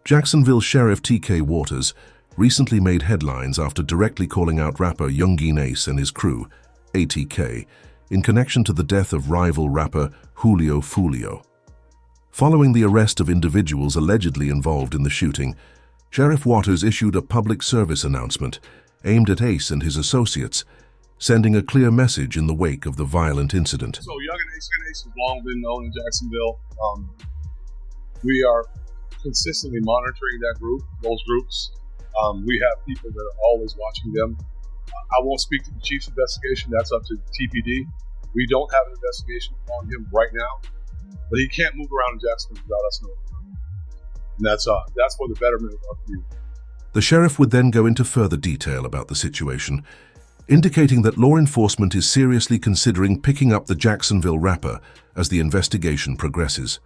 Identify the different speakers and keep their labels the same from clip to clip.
Speaker 1: Jacksonville Sheriff T.K. Waters recently made headlines after directly calling out rapper Yungeen Ace and his crew, ATK, in connection to the death of rival rapper Julio Foolio. Following the arrest of individuals allegedly involved in the shooting, Sheriff Waters issued a public service announcement aimed at Ace and his associates, sending a clear message in the wake of the violent incident.
Speaker 2: So Yungeen Ace has long been known in Jacksonville. We are consistently monitoring those groups. We have people that are always watching them. I won't speak to the chief's investigation. That's up to TPD. We don't have an investigation on him right now, but he can't move around in Jacksonville without us knowing. And that's for the betterment of our community.
Speaker 1: The sheriff would then go into further detail about the situation, indicating that law enforcement is seriously considering picking up the Jacksonville rapper as the investigation progresses.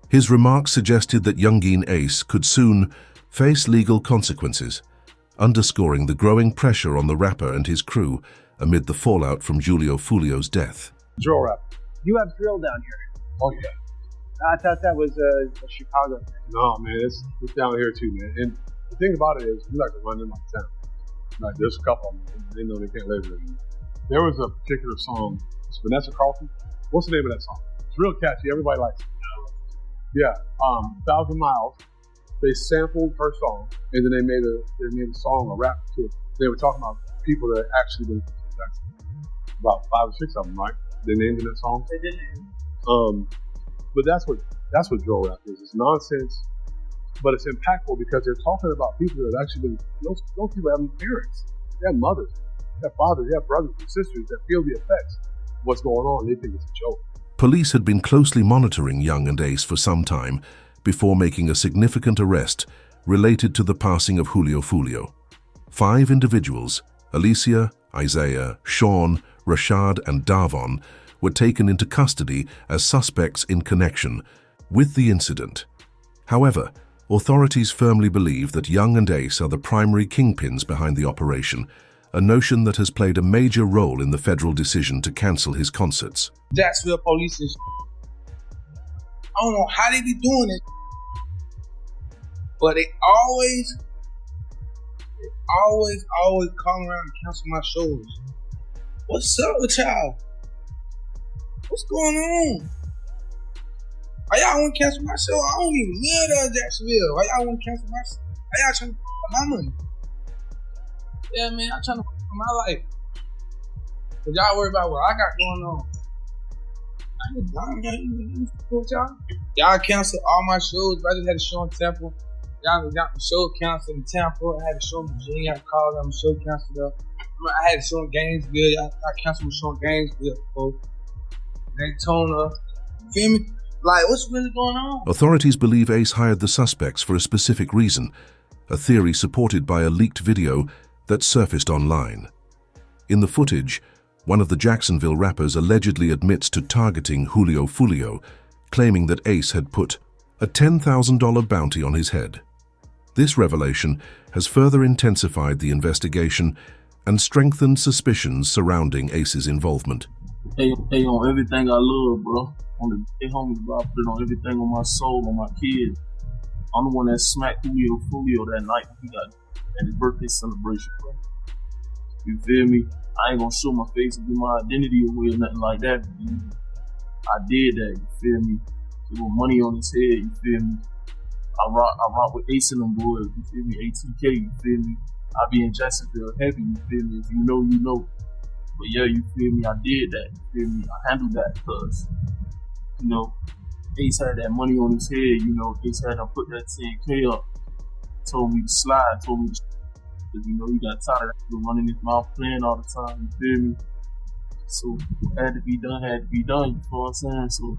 Speaker 1: His remarks suggested that Yungeen Ace could soon face legal consequences, underscoring the growing pressure on the rapper and his crew amid the fallout from Julio Foolio's death.
Speaker 2: Drill rap.
Speaker 3: You have drill down here.
Speaker 2: Oh, yeah.
Speaker 3: I thought that was a Chicago thing.
Speaker 2: No, man, it's down here too, man. And the thing about it is, we like to run in like town. Like, there's a couple of them, they know they can't live there anymore. There was a particular song, it's Vanessa Carlton. What's the name of that song? It's real catchy, everybody likes it. Yeah, 1,000 Miles. They sampled her song, and then they made a song, a rap to it. They were talking about people that actually been about 5 or 6 of them, right? They named in that song.
Speaker 3: They did.
Speaker 2: But that's what drill rap is. It's nonsense, but it's impactful because they're talking about people that have actually been. Those people have parents, they have mothers, they have fathers, they have brothers and sisters that feel the effects of what's going on. They think it's a joke.
Speaker 1: Police had been closely monitoring Young and Ace for some time before making a significant arrest related to the passing of Julio Foolio. 5 individuals, Alicia, Isaiah, Sean, Rashad, and Davon, were taken into custody as suspects in connection with the incident. However, authorities firmly believe that Young and Ace are the primary kingpins behind the operation, a notion that has played a major role in the federal decision to cancel his concerts.
Speaker 4: Jacksonville police is I don't know how they be doing it, but they always come around and cancel my shows. What's up with y'all? What's going on? Why y'all want to cancel my show? I don't even live there in Jacksonville. Why y'all want to cancel my show? Why y'all trying to my money? Yeah, man, I'm trying to my life. But y'all worry about what I got going on. Y'all canceled all my shows. I just had a show in Tampa. Y'all got the show canceled in Tampa. I had a show in Virginia. I called them. The show canceled up. I had a show in Gainesville. I canceled my show in Gainesville. Folks. Daytona. Feel me? Like, what's really going on?
Speaker 1: Authorities believe Ace hired the suspects for a specific reason, a theory supported by a leaked video that surfaced online. In the footage, one of the Jacksonville rappers allegedly admits to targeting Julio Foolio, claiming that Ace had put a $10,000 bounty on his head. This revelation has further intensified the investigation and strengthened suspicions surrounding Ace's involvement.
Speaker 5: Hey, on everything I love, bro. On the day homies, bro, I put it on everything on my soul, on my kids. I'm the one that smacked Julio Foolio that night he got at his birthday celebration, bro. You feel me? I ain't gonna show my face and give my identity away or nothing like that. I did that, you feel me? There was money on his head, you feel me? I rock with Ace and them boys, you feel me? ATK, you feel me? I be in Jacksonville heavy, you feel me? If you know, you know. But yeah, you feel me? I did that, you feel me? I handled that because, you know, Ace had that money on his head, you know, Ace had to put that 10K up, told me to slide, told me to because, you know, he got tired of running his mouth playing all the time, you feel me? So, it had to be done, you know what I'm saying? So,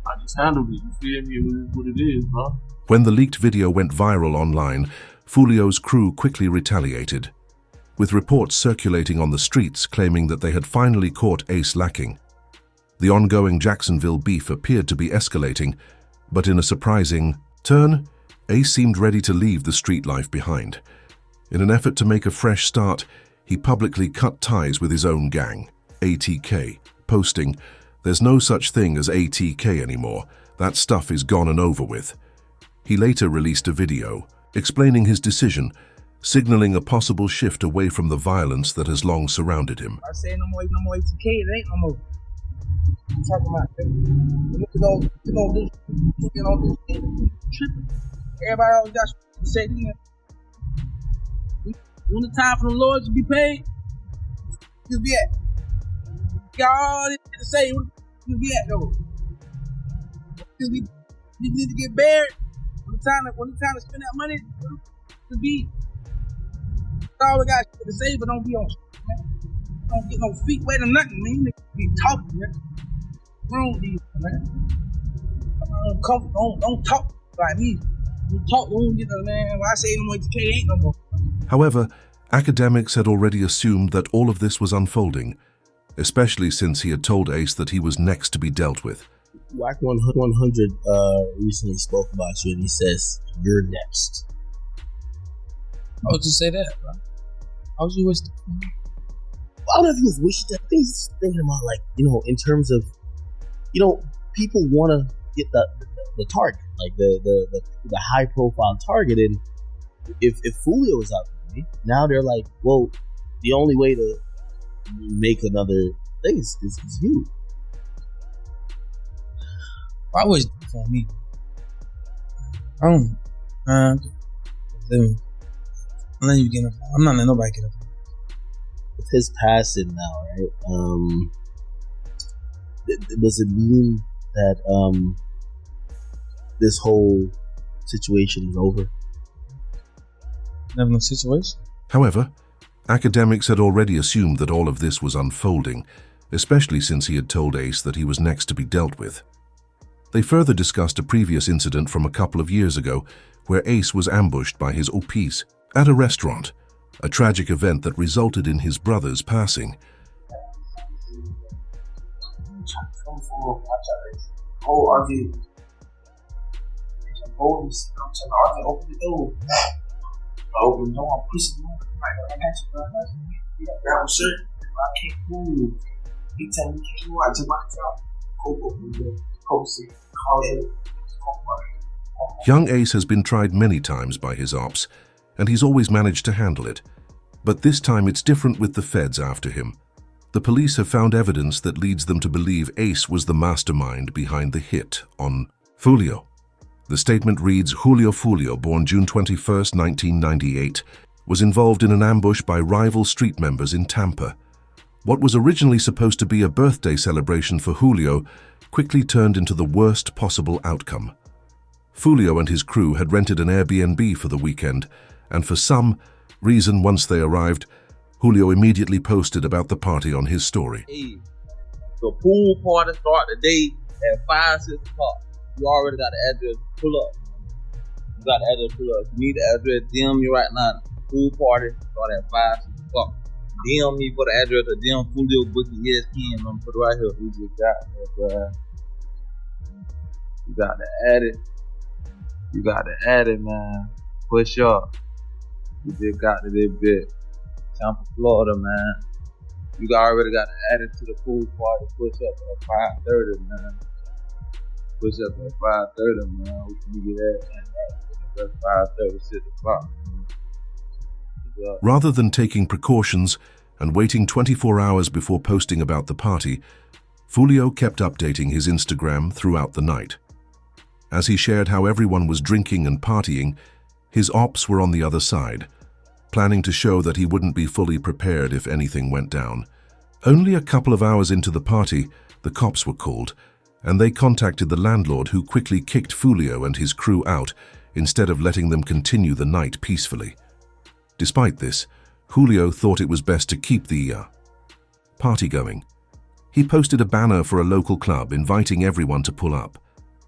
Speaker 5: I just handled it, you feel me? It is what it is, bro.
Speaker 1: When the leaked video went viral online, Foolio's crew quickly retaliated, with reports circulating on the streets claiming that they had finally caught Ace lacking. The ongoing Jacksonville beef appeared to be escalating, but in a surprising turn, Ace seemed ready to leave the street life behind. In an effort to make a fresh start, he publicly cut ties with his own gang, ATK, posting, "There's no such thing as ATK anymore. That stuff is gone and over with." He later released a video explaining his decision, signaling a possible shift away from the violence that has long surrounded him.
Speaker 4: I say no more ATK, it ain't no more. I'm talking about you gonna do tripping. Everybody always got to say, when the time for the Lord to be paid, you be at. Got all this to say, you be at though. You need to get buried. When the time to spend that money, to be. All we got to say, but don't be on. Don't get no feet wet or nothing, man. You be talking, man. Wrong with these, man. Don't talk like me. You talk, don't get no, man. When I say no more ATK, ain't no more.
Speaker 1: However, academics had already assumed that all of this was unfolding, especially since he had told Ace that he was next to be dealt with.
Speaker 6: Whack 100 recently spoke about you, and he says, "You're next."
Speaker 4: I would just say that, bro. I was just wasting.
Speaker 6: I don't know if he was wishing that. I think he's thinking about, like, in terms of, people want to get the target, like the high profile target, and if Foolio is out there, now they're like, well, the only way to make another thing is you.
Speaker 4: I wish for me. I'm letting you get up. I'm not letting nobody get up.
Speaker 6: With his passing now, right? Does it mean that this whole situation is over?
Speaker 4: Never no situation.
Speaker 1: However, academics had already assumed that all of this was unfolding, especially since he had told Ace that he was next to be dealt with. They further discussed a previous incident from a couple of years ago where Ace was ambushed by his OPs at a restaurant, a tragic event that resulted in his brother's passing. Young Ace has been tried many times by his ops, and he's always managed to handle it. But this time it's different with the feds after him. The police have found evidence that leads them to believe Ace was the mastermind behind the hit on Foolio. The statement reads, Julio Foolio, born June 21, 1998, was involved in an ambush by rival street members in Tampa. What was originally supposed to be a birthday celebration for Julio quickly turned into the worst possible outcome. Foolio and his crew had rented an Airbnb for the weekend, and for some reason, once they arrived, Julio immediately posted about the party on his story.
Speaker 7: Hey, the pool party start today at 5, 6 o'clock. You already got the address. Pull up. You got the address. Pull up. You need the address. DM me right now. Pool party start at 5, 6 o'clock. DM me for the address or DM Julio booking ESPN. I'm gonna put it right here. We just got it, bro. You got to add it. You got to add it, man. Push up. You just got to this bit. Tampa, Florida, man. You already got to add it to the pool party. Push up at 5:30, man. Push up at 5:30, man. We can get that, man. That's 5:30, 6 o'clock, man.
Speaker 1: Rather than taking precautions and waiting 24 hours before posting about the party, Foolio kept updating his Instagram throughout the night. As he shared how everyone was drinking and partying, his ops were on the other side, planning to show that he wouldn't be fully prepared if anything went down. Only a couple of hours into the party, the cops were called, and they contacted the landlord, who quickly kicked Foolio and his crew out instead of letting them continue the night peacefully. Despite this, Julio thought it was best to keep the party going. He posted a banner for a local club inviting everyone to pull up.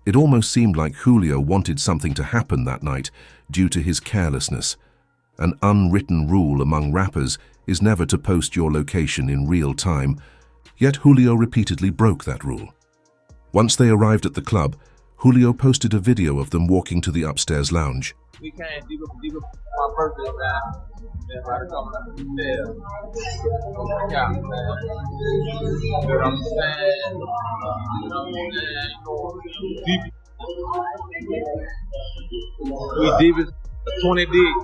Speaker 1: It almost seemed like Julio wanted something to happen that night due to his carelessness. An unwritten rule among rappers is never to post your location in real time, yet Julio repeatedly broke that rule. Once they arrived at the club, Julio posted a video of them walking to the upstairs lounge.
Speaker 7: We came deep up my birthday, man. Everybody coming up the stairs. Yeah, man. You know what I'm saying? You know what I'm saying? Deep We deep as 20 deep,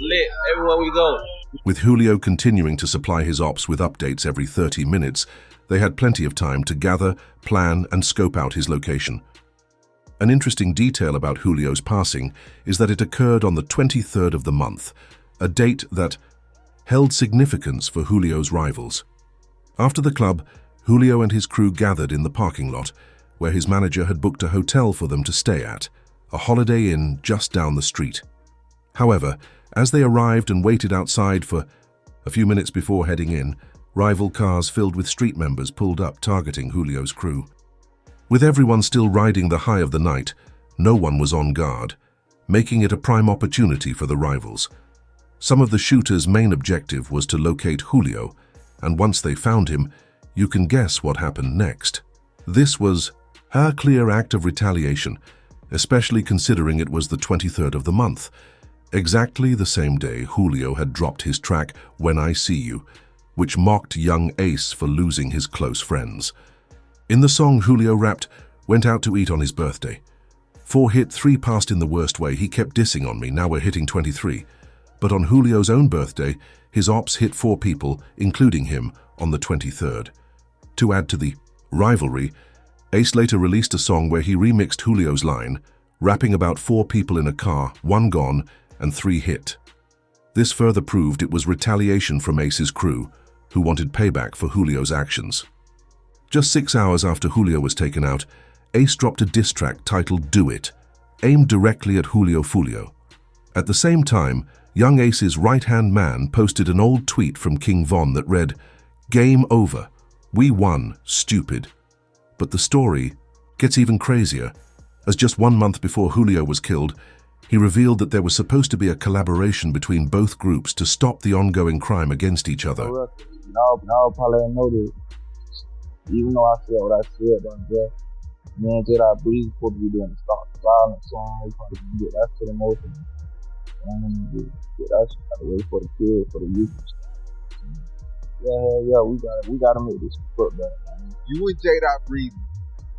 Speaker 7: lit everywhere we go.
Speaker 1: With Julio continuing to supply his ops with updates every 30 minutes, they had plenty of time to gather, plan, and scope out his location. An interesting detail about Julio's passing is that it occurred on the 23rd of the month, a date that held significance for Julio's rivals. After the club, Julio and his crew gathered in the parking lot, where his manager had booked a hotel for them to stay at, a Holiday Inn just down the street. However, as they arrived and waited outside for a few minutes before heading in, rival cars filled with street members pulled up targeting Julio's crew. With everyone still riding the high of the night, no one was on guard, making it a prime opportunity for the rivals. Some of the shooters' main objective was to locate Julio, and once they found him, you can guess what happened next. This was a clear act of retaliation, especially considering it was the 23rd of the month, exactly the same day Julio had dropped his track When I See You, which mocked young Ace for losing his close friends. In the song Julio rapped, "Went out to eat on his birthday. 4 hit, 3 passed in the worst way, he kept dissing on me, now we're hitting 23. But on Julio's own birthday, his ops hit 4 people, including him, on the 23rd. To add to the rivalry, Ace later released a song where he remixed Julio's line, rapping about 4 people in a car, 1 gone, and 3 hit. This further proved it was retaliation from Ace's crew, who wanted payback for Julio's actions. Just 6 hours after Julio was taken out, Ace dropped a diss track titled Do It, aimed directly at Julio Foolio. At the same time, young Ace's right-hand man posted an old tweet from King Von that read, "Game over. We won, stupid." But the story gets even crazier, as just 1 month before Julio was killed, he revealed that there was supposed to be a collaboration between both groups to stop the ongoing crime against each other.
Speaker 7: No, probably didn't know this. Even though I said what I said about Jeff, me and Jedi Breeze supposed to be doing the Stop the Violence song. We probably can get that to the motion. And get that shit out of the way for the kids, for the youth. Yeah, we gotta make this foot better, man.
Speaker 8: You and J.Breeze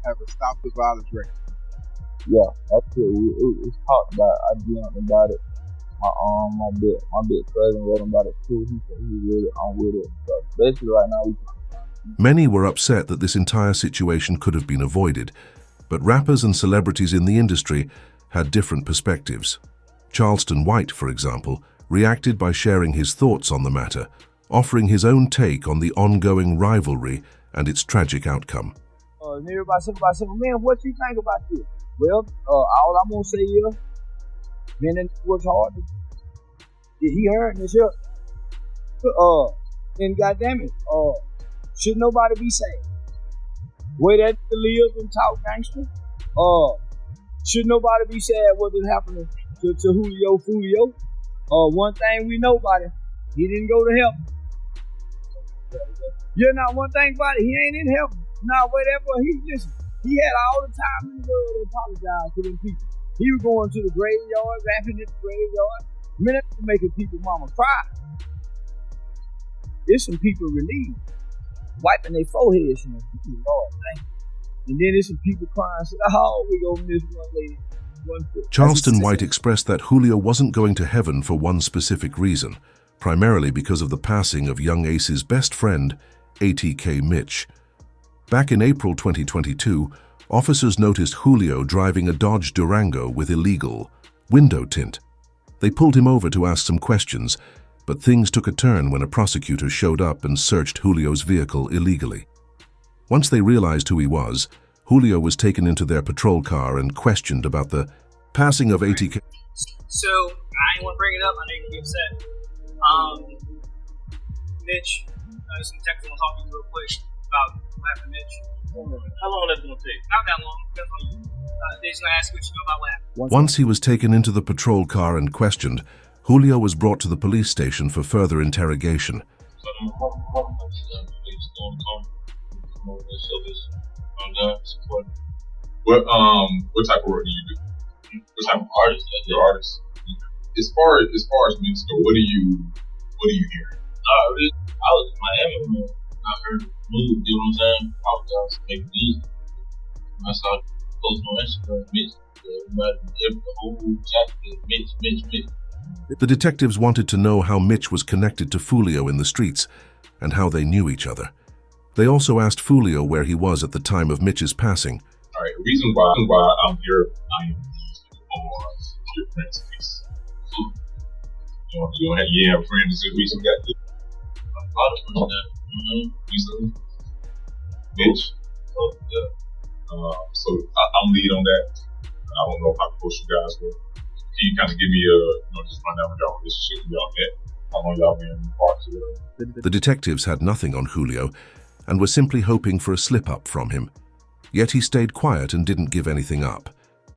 Speaker 8: have a Stop the Violence record.
Speaker 7: Yeah, that's it. It's talked about. I dreamt about it. My big cousin wrote about it too. He said he really on with it. But basically right now
Speaker 1: Many were upset that this entire situation could have been avoided, but rappers and celebrities in the industry had different perspectives. Charleston White, for example, reacted by sharing his thoughts on the matter, offering his own take on the ongoing rivalry and its tragic outcome.
Speaker 3: Everybody said, man, what you think about this? Well, all I'm gonna say is, man, it was hard. He heard this here. And goddamn it, should nobody be sad? Way that live and talk gangster. Should nobody be sad what is happening to Julio Foolio? One thing we know about him, he didn't go to heaven. Yeah, now one thing about it, he ain't in heaven. Now whatever he had all the time in the world to apologize to them people. He was going to the graveyard, rapping at the graveyard. Man, that's making people mama cry. There's some people relieved, wiping their foreheads, Lord, thank you. And then there's some people crying, saying, "Oh, we gonna miss one lady."
Speaker 1: Charleston White expressed that Julio wasn't going to heaven for one specific reason, primarily because of the passing of young Ace's best friend, ATK Mitch. Back in April 2022, officers noticed Julio driving a Dodge Durango with illegal window tint. They pulled him over to ask some questions, but things took a turn when a prosecutor showed up and searched Julio's vehicle illegally. Once they realized who he was, Julio was taken into their patrol car and questioned about the passing of ATK.
Speaker 9: So, I ain't want to bring it up, I know you're going to be upset. Mitch, some technical will talk to you real quick about what happened to Mitch.
Speaker 5: How long that's gonna take?
Speaker 9: Not that long. They're just going to ask what you know about what happened.
Speaker 1: Once he was taken into the patrol car and questioned, Julio was brought to the police station for further interrogation.
Speaker 10: What type of work do you do? What type of artist? You're an artist. As far as music go, what do you hear?
Speaker 5: I was in Miami, man. I heard the move, you know what I'm saying? I was making music. That's how
Speaker 10: posting on Instagram, Mitch, the whole chapter, Mitch.
Speaker 1: The detectives wanted to know how Mitch was connected to Foolio in the streets and how they knew each other. They also asked Foolio where he was at the time of Mitch's passing.
Speaker 10: All right, the reason why I'm here, I am your friend's case. You have friends that recently got good. A lot of friends that recently. Mitch. So I'm lead on that. I don't know if I can push you guys, but can you kind of give me just run down y'all relationship with y'all met? How long y'all been parts of
Speaker 1: The detectives had nothing on Julio and were simply hoping for a slip-up from him. Yet he stayed quiet and didn't give anything up.